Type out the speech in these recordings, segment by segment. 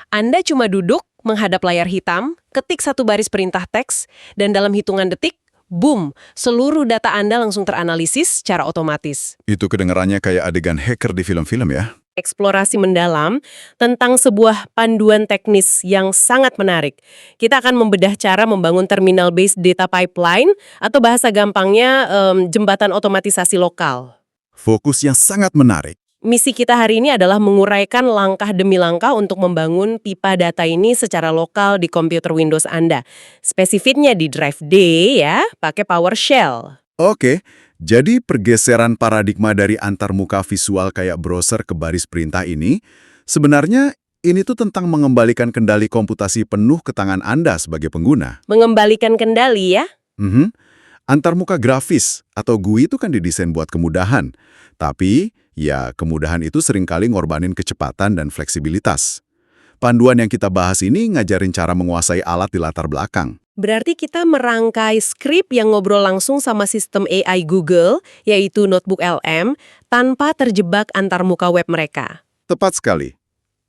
Anda cuma duduk, menghadap layar hitam, ketik satu baris perintah teks, dan dalam hitungan detik, boom, seluruh data Anda langsung teranalisis secara otomatis. Itu kedengarannya kayak adegan hacker di film-film ya? Eksplorasi mendalam tentang sebuah panduan teknis yang sangat menarik. Kita akan membedah cara membangun terminal-based data pipeline atau bahasa gampangnya jembatan otomatisasi lokal. Fokus yang sangat menarik. Misi kita hari ini adalah menguraikan langkah demi langkah untuk membangun pipa data ini secara lokal di komputer Windows Anda. Spesifiknya di drive D ya, pakai PowerShell. Oke, jadi pergeseran paradigma dari antarmuka visual kayak browser ke baris perintah ini, sebenarnya ini tuh tentang mengembalikan kendali komputasi penuh ke tangan Anda sebagai pengguna. Mengembalikan kendali ya? Antarmuka grafis atau GUI itu kan didesain buat kemudahan. Tapi, ya kemudahan itu seringkali ngorbanin kecepatan dan fleksibilitas. Panduan yang kita bahas ini ngajarin cara menguasai alat di latar belakang. Berarti kita merangkai skrip yang ngobrol langsung sama sistem AI Google, yaitu Notebook LM, tanpa terjebak antarmuka web mereka. Tepat sekali.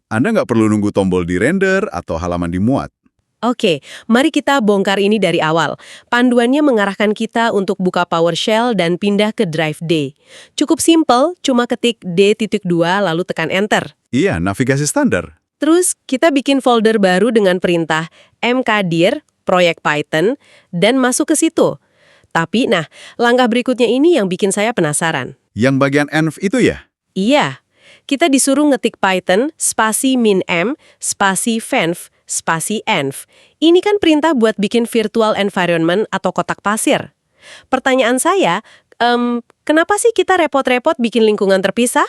Anda nggak perlu nunggu tombol di render atau halaman dimuat. Oke, mari kita bongkar ini dari awal. Panduannya mengarahkan kita untuk buka PowerShell dan pindah ke Drive D. Cukup simple, cuma ketik D.2 lalu tekan Enter. Iya, navigasi standar. Terus kita bikin folder baru dengan perintah mkdir proyek Python dan masuk ke situ. Tapi, langkah berikutnya ini yang bikin saya penasaran. Yang bagian env itu ya? Iya, kita disuruh ngetik Python, spasi min-m, spasi fenv, spasi env. Ini kan perintah buat bikin virtual environment atau kotak pasir. Pertanyaan saya, kenapa sih kita repot-repot bikin lingkungan terpisah?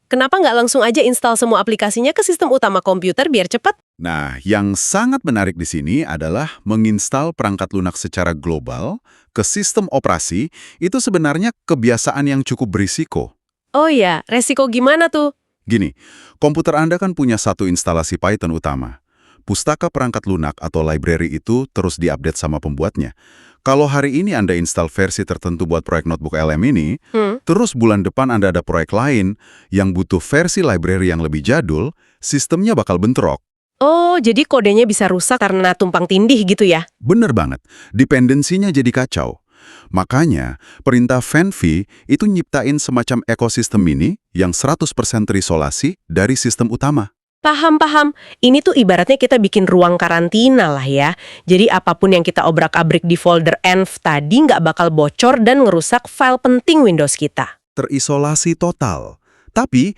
Kenapa nggak langsung aja install semua aplikasinya ke sistem utama komputer biar cepat? Nah, yang sangat menarik di sini adalah menginstal perangkat lunak secara global ke sistem operasi itu sebenarnya kebiasaan yang cukup berisiko. Oh ya, resiko gimana tuh? Gini, komputer Anda kan punya satu instalasi Python utama. Pustaka perangkat lunak atau library itu terus diupdate sama pembuatnya. Kalau hari ini Anda install versi tertentu buat proyek Notebook LM ini, terus bulan depan Anda ada proyek lain yang butuh versi library yang lebih jadul, sistemnya bakal bentrok. Oh, jadi kodenya bisa rusak karena tumpang tindih gitu ya? Bener banget, dependensinya jadi kacau. Makanya, perintah fenv itu nyiptain semacam ekosistem ini yang 100% terisolasi dari sistem utama. Paham. Ini tuh ibaratnya kita bikin ruang karantina lah ya. Jadi apapun yang kita obrak-abrik di folder env tadi nggak bakal bocor dan ngerusak file penting Windows kita. Terisolasi total. Tapi,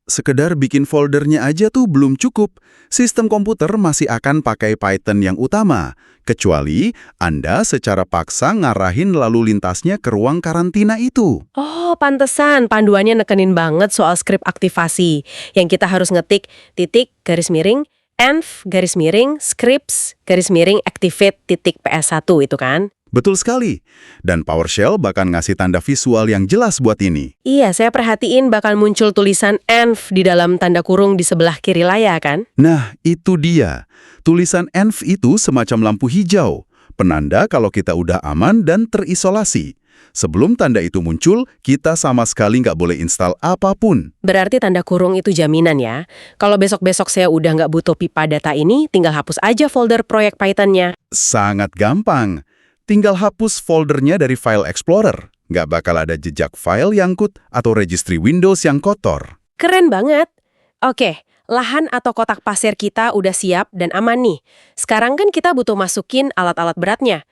sekedar bikin foldernya aja tuh belum cukup. Sistem komputer masih akan pakai Python yang utama, kecuali Anda secara paksa ngarahin lalu lintasnya ke ruang karantina itu. Oh, pantesan panduannya nekenin banget soal skrip aktivasi. Yang kita harus ngetik titik garis miring, env garis miring, scripts garis miring activate titik ps1 itu kan? Betul sekali. Dan PowerShell bakal ngasih tanda visual yang jelas buat ini. Iya, saya perhatiin bakal muncul tulisan env di dalam tanda kurung di sebelah kiri layar kan? Nah, itu dia. Tulisan env itu semacam lampu hijau, penanda kalau kita udah aman dan terisolasi. Sebelum tanda itu muncul, kita sama sekali nggak boleh install apapun. Berarti tanda kurung itu jaminan ya? Kalau besok-besok saya udah nggak butuh pipa data ini, tinggal hapus aja folder proyek Python-nya. Sangat gampang. Tinggal hapus foldernya dari File Explorer. Nggak bakal ada jejak file nyangkut atau registry Windows yang kotor. Keren banget. Oke, lahan atau kotak pasir kita udah siap dan aman nih. Sekarang kan kita butuh masukin alat-alat beratnya.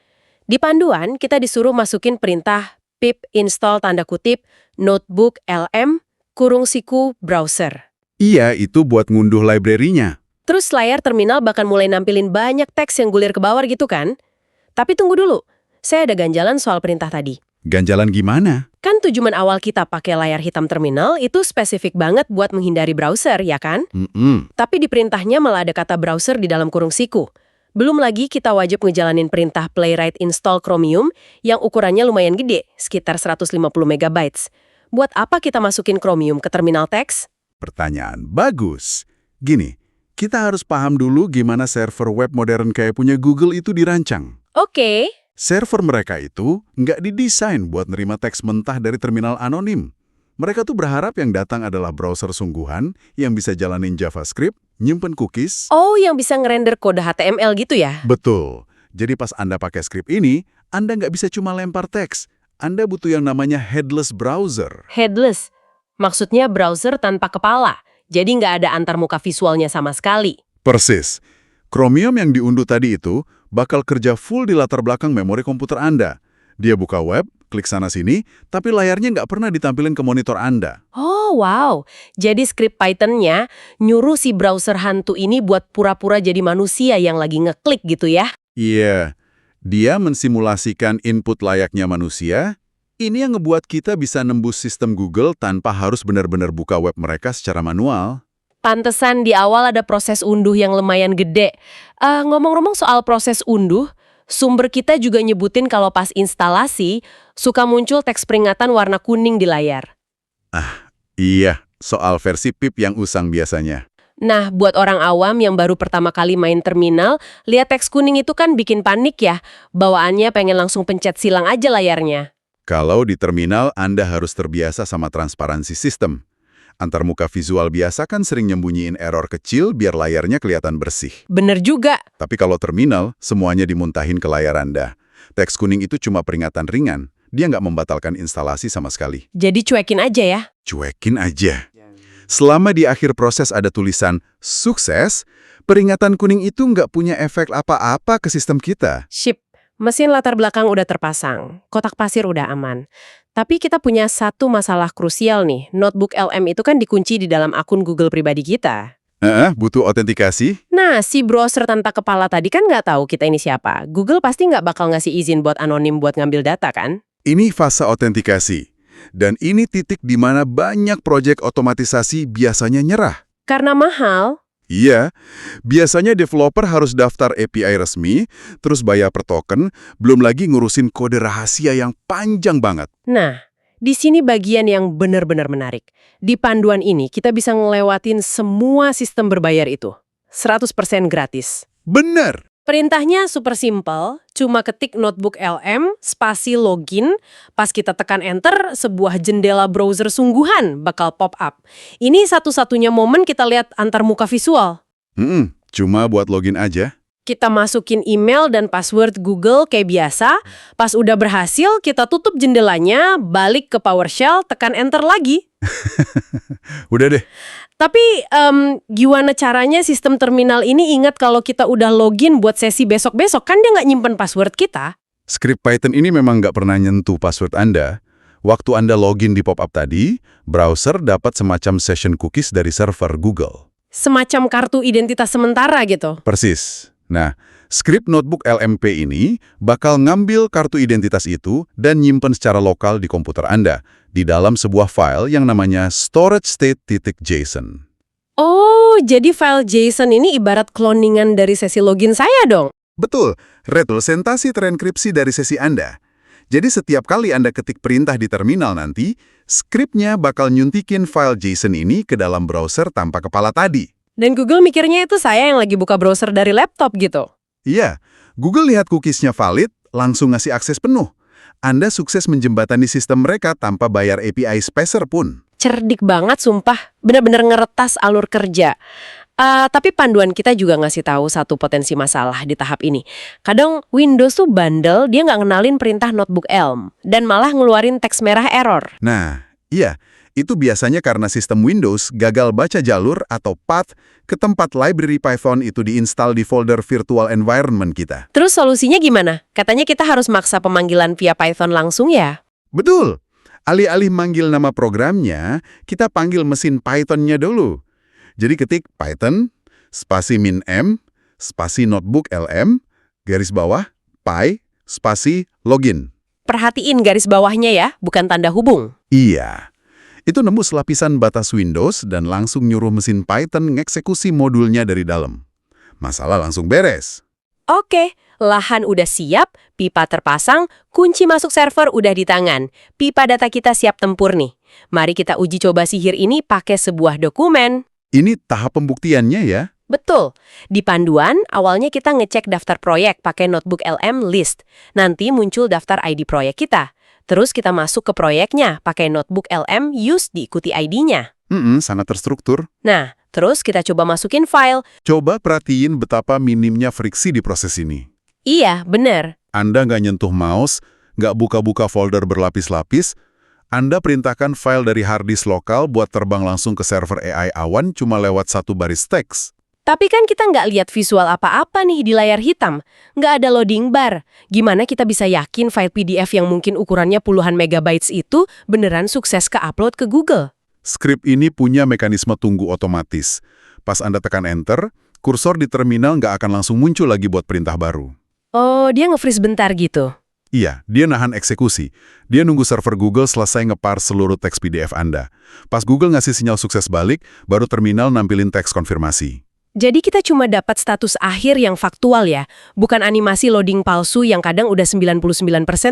Di panduan, kita disuruh masukin perintah pip install tanda kutip notebook lm kurung siku browser. Iya, itu buat ngunduh library-nya. Terus layar terminal bakal mulai nampilin banyak teks yang gulir ke bawah gitu kan? Tapi tunggu dulu, saya ada ganjalan soal perintah tadi. Ganjalan gimana? Kan tujuan awal kita pakai layar hitam terminal itu spesifik banget buat menghindari browser, ya kan? Tapi di perintahnya malah ada kata browser di dalam kurung siku. Belum lagi kita wajib ngejalanin perintah playwright install Chromium yang ukurannya lumayan gede, sekitar 150 MB. Buat apa kita masukin Chromium ke terminal teks? Pertanyaan bagus. Gini, kita harus paham dulu gimana server web modern kayak punya Google itu dirancang. Oke. Server mereka itu nggak didesain buat nerima teks mentah dari terminal anonim. Mereka tuh berharap yang datang adalah browser sungguhan yang bisa jalanin JavaScript, Nyimpen cookies? Oh, yang bisa ngerender kode HTML gitu ya? Betul. Jadi pas Anda pakai script ini, Anda nggak bisa cuma lempar teks. Anda butuh yang namanya headless browser. Headless. Maksudnya browser tanpa kepala. Jadi nggak ada antarmuka visualnya sama sekali. Persis. Chromium yang diunduh tadi itu bakal kerja full di latar belakang memori komputer Anda. Dia buka web, klik sana-sini, tapi layarnya nggak pernah ditampilin ke monitor Anda. Oh, wow. Jadi script Python-nya nyuruh si browser hantu ini buat pura-pura jadi manusia yang lagi ngeklik gitu ya? Iya, dia mensimulasikan input layaknya manusia. Ini yang ngebuat kita bisa nembus sistem Google tanpa harus benar-benar buka web mereka secara manual. Pantesan di awal ada proses unduh yang lumayan gede. Ngomong-ngomong soal proses unduh, sumber kita juga nyebutin kalau pas instalasi, suka muncul teks peringatan warna kuning di layar. Iya, soal versi pip yang usang biasanya. Nah, buat orang awam yang baru pertama kali main terminal, lihat teks kuning itu kan bikin panik ya. Bawaannya pengen langsung pencet silang aja layarnya. Kalau di terminal, Anda harus terbiasa sama transparansi sistem. Antarmuka visual biasa kan sering nyembunyiin error kecil biar layarnya kelihatan bersih. Bener juga. Tapi kalau terminal, semuanya dimuntahin ke layar Anda. Teks kuning itu cuma peringatan ringan. Dia nggak membatalkan instalasi sama sekali. Jadi cuekin aja ya. Cuekin aja. Selama di akhir proses ada tulisan sukses, peringatan kuning itu nggak punya efek apa-apa ke sistem kita. Sip. Mesin latar belakang udah terpasang. Kotak pasir udah aman. Tapi kita punya satu masalah krusial nih. Notebook LM itu kan dikunci di dalam akun Google pribadi kita. Butuh autentikasi? Nah, si browser tanpa kepala tadi kan nggak tahu kita ini siapa. Google pasti nggak bakal ngasih izin buat anonim buat ngambil data kan? Ini fase autentikasi. Dan ini titik di mana banyak proyek otomatisasi biasanya nyerah. Karena mahal. Iya, biasanya developer harus daftar API resmi, terus bayar per token, belum lagi ngurusin kode rahasia yang panjang banget. Nah, di sini bagian yang benar-benar menarik. Di panduan ini kita bisa ngelewatin semua sistem berbayar itu. 100% gratis. Bener! Perintahnya super simple, cuma ketik notebook LM, spasi login, pas kita tekan enter, sebuah jendela browser sungguhan bakal pop up. Ini satu-satunya momen kita lihat antarmuka visual. Cuma buat login aja. Kita masukin email dan password Google kayak biasa, pas udah berhasil kita tutup jendelanya, balik ke PowerShell, tekan enter lagi. Udah deh. Tapi gimana caranya sistem terminal ini ingat kalau kita udah login buat sesi besok-besok? Kan dia nggak nyimpen password kita. Script Python ini memang nggak pernah nyentuh password Anda. Waktu Anda login di pop-up tadi, browser dapat semacam session cookies dari server Google. Semacam kartu identitas sementara gitu. Persis. Nah, script notebook LMP ini bakal ngambil kartu identitas itu dan nyimpen secara lokal di komputer Anda di dalam sebuah file yang namanya storage_state.json. Oh, jadi file JSON ini ibarat cloningan dari sesi login saya dong? Betul, representasi terenkripsi dari sesi Anda. Jadi setiap kali Anda ketik perintah di terminal nanti, skripnya bakal nyuntikin file JSON ini ke dalam browser tanpa kepala tadi. Dan Google mikirnya itu saya yang lagi buka browser dari laptop gitu. Iya, Google lihat cookiesnya valid, langsung ngasih akses penuh. Anda sukses menjembatani sistem mereka tanpa bayar API spacer pun. Cerdik banget sumpah, bener-bener ngeretas alur kerja. Tapi panduan kita juga ngasih tahu satu potensi masalah di tahap ini. Kadang Windows tuh bandel, dia nggak ngenalin perintah notebook Elm, dan malah ngeluarin teks merah error. Nah, iya, itu biasanya karena sistem Windows gagal baca jalur atau path ke tempat library Python itu diinstal di folder virtual environment kita. Terus solusinya gimana? Katanya kita harus maksa pemanggilan via Python langsung ya? Betul! Alih-alih manggil nama programnya, kita panggil mesin Python-nya dulu. Jadi ketik Python, spasi -m, spasi notebook LM, garis bawah, py, spasi login. Perhatiin garis bawahnya ya, bukan tanda hubung. Iya. Itu nembus lapisan batas Windows dan langsung nyuruh mesin Python ngeksekusi modulnya dari dalam. Masalah langsung beres. Oke, lahan udah siap, pipa terpasang, kunci masuk server udah di tangan. Pipa data kita siap tempur nih. Mari kita uji coba sihir ini pakai sebuah dokumen. Ini tahap pembuktiannya ya? Betul. Di panduan, awalnya kita ngecek daftar proyek pakai notebook LM list. Nanti muncul daftar ID proyek kita. Terus kita masuk ke proyeknya pakai notebook LM use diikuti ID-nya. Sangat terstruktur. Nah, Terus kita coba masukin file. Coba perhatiin betapa minimnya friksi di proses ini. Iya, bener. Anda nggak nyentuh mouse, nggak buka-buka folder berlapis-lapis, Anda perintahkan file dari hard disk lokal buat terbang langsung ke server AI awan cuma lewat satu baris teks. Tapi kan kita nggak lihat visual apa-apa nih di layar hitam. Nggak ada loading bar. Gimana kita bisa yakin file PDF yang mungkin ukurannya puluhan megabytes itu beneran sukses ke-upload ke Google? Skrip ini punya mekanisme tunggu otomatis. Pas Anda tekan Enter, kursor di terminal nggak akan langsung muncul lagi buat perintah baru. Oh, dia nge-freeze bentar gitu. Iya, dia nahan eksekusi. Dia nunggu server Google selesai ngeparse seluruh teks PDF Anda. Pas Google ngasih sinyal sukses balik, baru terminal nampilin teks konfirmasi. Jadi kita cuma dapat status akhir yang faktual ya, bukan animasi loading palsu yang kadang udah 99%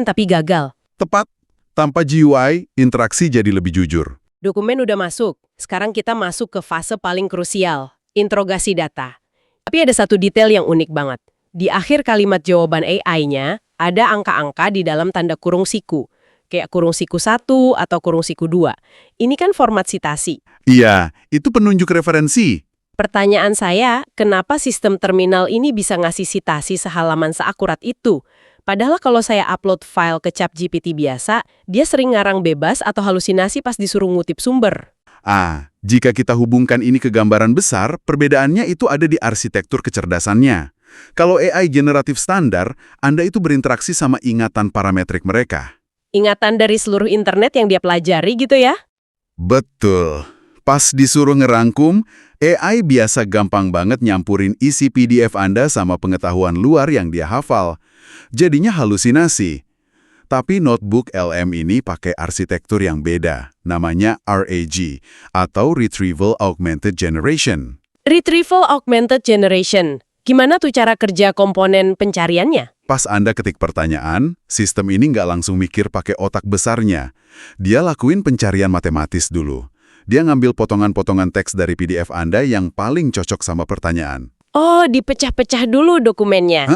tapi gagal. Tepat, tanpa GUI, interaksi jadi lebih jujur. Dokumen udah masuk, sekarang kita masuk ke fase paling krusial, interogasi data. Tapi ada satu detail yang unik banget. Di akhir kalimat jawaban AI-nya, ada angka-angka di dalam tanda kurung siku. Kayak kurung siku 1 atau kurung siku 2. Ini kan format sitasi. Iya, itu penunjuk referensi. Pertanyaan saya, kenapa sistem terminal ini bisa ngasih sitasi sehalaman seakurat itu? Padahal kalau saya upload file ke ChatGPT biasa, dia sering ngarang bebas atau halusinasi pas disuruh ngutip sumber. Jika kita hubungkan ini ke gambaran besar, perbedaannya itu ada di arsitektur kecerdasannya. Kalau AI generatif standar, Anda itu berinteraksi sama ingatan parametrik mereka. Ingatan dari seluruh internet yang dia pelajari gitu ya? Betul. Pas disuruh ngerangkum, AI biasa gampang banget nyampurin isi PDF Anda sama pengetahuan luar yang dia hafal. Jadinya halusinasi. Tapi notebook LM ini pakai arsitektur yang beda, namanya RAG, atau Retrieval Augmented Generation. Retrieval Augmented Generation. Gimana tuh cara kerja komponen pencariannya? Pas Anda ketik pertanyaan, sistem ini nggak langsung mikir pakai otak besarnya. Dia lakuin pencarian matematis dulu. Dia ngambil potongan-potongan teks dari PDF Anda yang paling cocok sama pertanyaan. Oh, dipecah-pecah dulu dokumennya.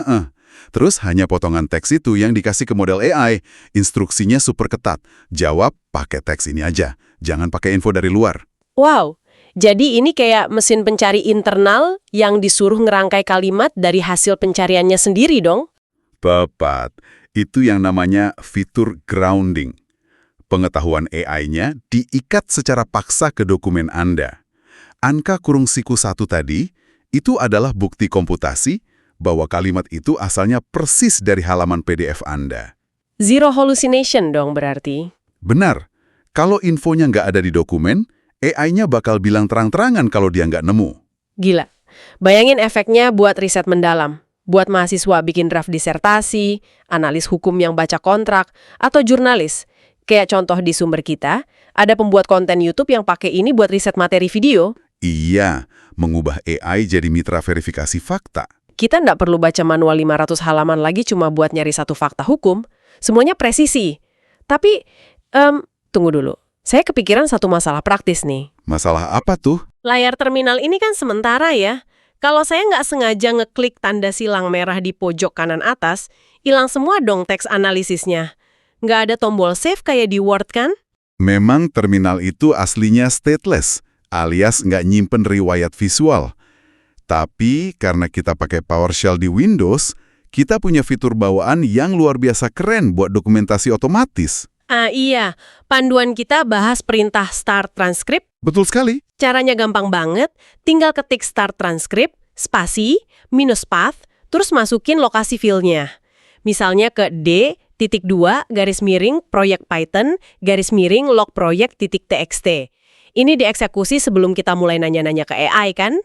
Terus hanya potongan teks itu yang dikasih ke model AI. Instruksinya super ketat. Jawab pakai teks ini aja. Jangan pakai info dari luar. Wow, jadi ini kayak mesin pencari internal yang disuruh ngerangkai kalimat dari hasil pencariannya sendiri dong? Tepat. Itu yang namanya fitur grounding. Pengetahuan AI-nya diikat secara paksa ke dokumen Anda. Angka kurung siku 1 tadi, itu adalah bukti komputasi bahwa kalimat itu asalnya persis dari halaman PDF Anda. Zero hallucination dong berarti? Benar. Kalau infonya nggak ada di dokumen, AI-nya bakal bilang terang-terangan kalau dia nggak nemu. Gila. Bayangin efeknya buat riset mendalam. Buat mahasiswa bikin draft disertasi, analis hukum yang baca kontrak, atau jurnalis. Kayak contoh di sumber kita, ada pembuat konten YouTube yang pakai ini buat riset materi video. Iya, mengubah AI jadi mitra verifikasi fakta. Kita nggak perlu baca manual 500 halaman lagi cuma buat nyari satu fakta hukum. Semuanya presisi. Tapi, tunggu dulu. Saya kepikiran satu masalah praktis nih. Masalah apa tuh? Layar terminal ini kan sementara ya. Kalau saya nggak sengaja ngeklik tanda silang merah di pojok kanan atas, hilang semua dong teks analisisnya. Nggak ada tombol save kayak di Word kan? Memang terminal itu aslinya stateless, alias nggak nyimpen riwayat visual. Tapi karena kita pakai PowerShell di Windows, kita punya fitur bawaan yang luar biasa keren buat dokumentasi otomatis. Iya, panduan kita bahas perintah start transcript. Betul sekali. Caranya gampang banget, tinggal ketik start transcript, spasi, minus path, terus masukin lokasi filenya. Misalnya ke D.2 garis miring proyek Python garis miring log proyek .txt. Ini dieksekusi sebelum kita mulai nanya-nanya ke AI kan?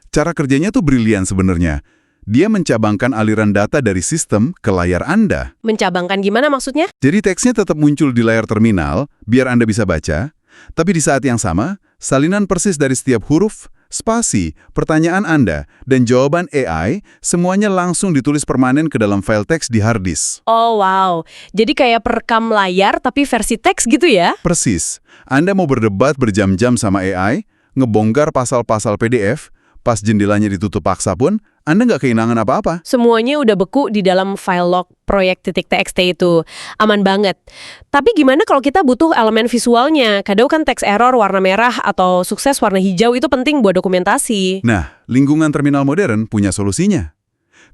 Cara kerjanya tuh brilian sebenarnya. Dia mencabangkan aliran data dari sistem ke layar Anda. Mencabangkan gimana maksudnya? Jadi teksnya tetap muncul di layar terminal, biar Anda bisa baca. Tapi di saat yang sama, salinan persis dari setiap huruf, spasi, pertanyaan Anda, dan jawaban AI, semuanya langsung ditulis permanen ke dalam file teks di hard disk. Oh wow, jadi kayak perekam layar tapi versi teks gitu ya? Persis. Anda mau berdebat berjam-jam sama AI, ngebongkar pasal-pasal PDF, pas jendelanya ditutup paksa pun, Anda nggak kehilangan apa-apa. Semuanya udah beku di dalam file log proyek.txt itu. Aman banget. Tapi gimana kalau kita butuh elemen visualnya? Kadang kan teks error warna merah atau sukses warna hijau itu penting buat dokumentasi. Nah, lingkungan terminal modern punya solusinya.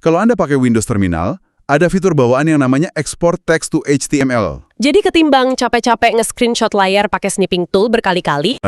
Kalau Anda pakai Windows Terminal, ada fitur bawaan yang namanya Export Text to HTML. Jadi ketimbang capek-capek nge-screenshot layar pakai snipping tool berkali-kali,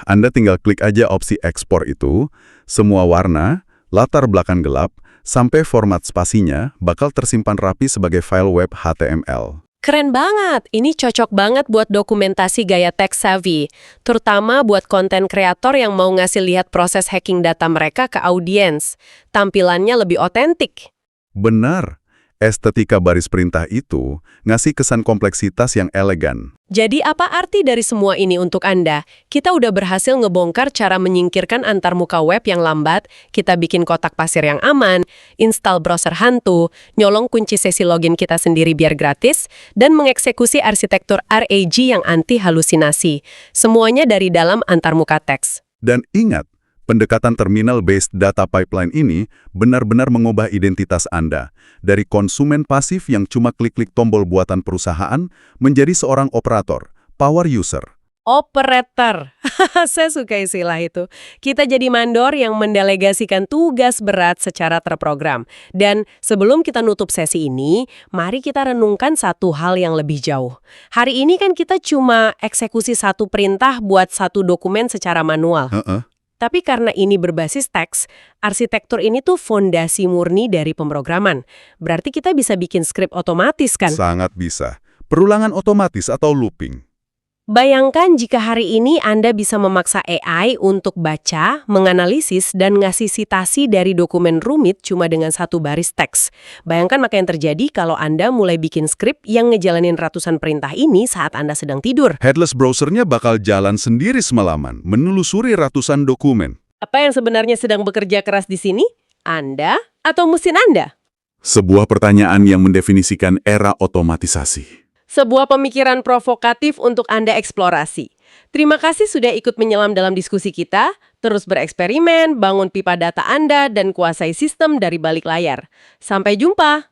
Anda tinggal klik aja opsi ekspor itu, semua warna, latar belakang gelap, sampai format spasinya bakal tersimpan rapi sebagai file web HTML. keren banget. Ini cocok banget buat dokumentasi gaya tech savvy, terutama buat konten kreator yang mau ngasih lihat proses hacking data mereka ke audiens. Tampilannya lebih otentik. Benar, estetika baris perintah itu ngasih kesan kompleksitas yang elegan. Jadi apa arti dari semua ini untuk Anda? Kita udah berhasil ngebongkar cara menyingkirkan antarmuka web yang lambat, kita bikin kotak pasir yang aman, install browser hantu, nyolong kunci sesi login kita sendiri biar gratis, dan mengeksekusi arsitektur RAG yang anti halusinasi. Semuanya dari dalam antarmuka teks. Dan ingat, pendekatan terminal-based data pipeline ini benar-benar mengubah identitas Anda dari konsumen pasif yang cuma klik-klik tombol buatan perusahaan menjadi seorang operator, power user. Operator. Saya suka istilah itu. Kita jadi mandor yang mendelegasikan tugas berat secara terprogram. Dan sebelum kita nutup sesi ini, mari kita renungkan satu hal yang lebih jauh. Hari ini kan kita cuma eksekusi satu perintah buat satu dokumen secara manual. Tapi karena ini berbasis teks, arsitektur ini tuh fondasi murni dari pemrograman. Berarti kita bisa bikin skrip otomatis kan? Sangat bisa. Perulangan otomatis atau looping. Bayangkan jika hari ini Anda bisa memaksa AI untuk baca, menganalisis, dan ngasih sitasi dari dokumen rumit cuma dengan satu baris teks. Bayangkan maka yang terjadi kalau Anda mulai bikin skrip yang ngejalanin ratusan perintah ini saat Anda sedang tidur. Headless browsernya bakal jalan sendiri semalaman, menelusuri ratusan dokumen. Apa yang sebenarnya sedang bekerja keras di sini? Anda atau mesin Anda? Sebuah pertanyaan yang mendefinisikan era otomatisasi. Sebuah pemikiran provokatif untuk Anda eksplorasi. Terima kasih sudah ikut menyelam dalam diskusi kita. Terus bereksperimen, bangun pipa data Anda, dan kuasai sistem dari balik layar. Sampai jumpa!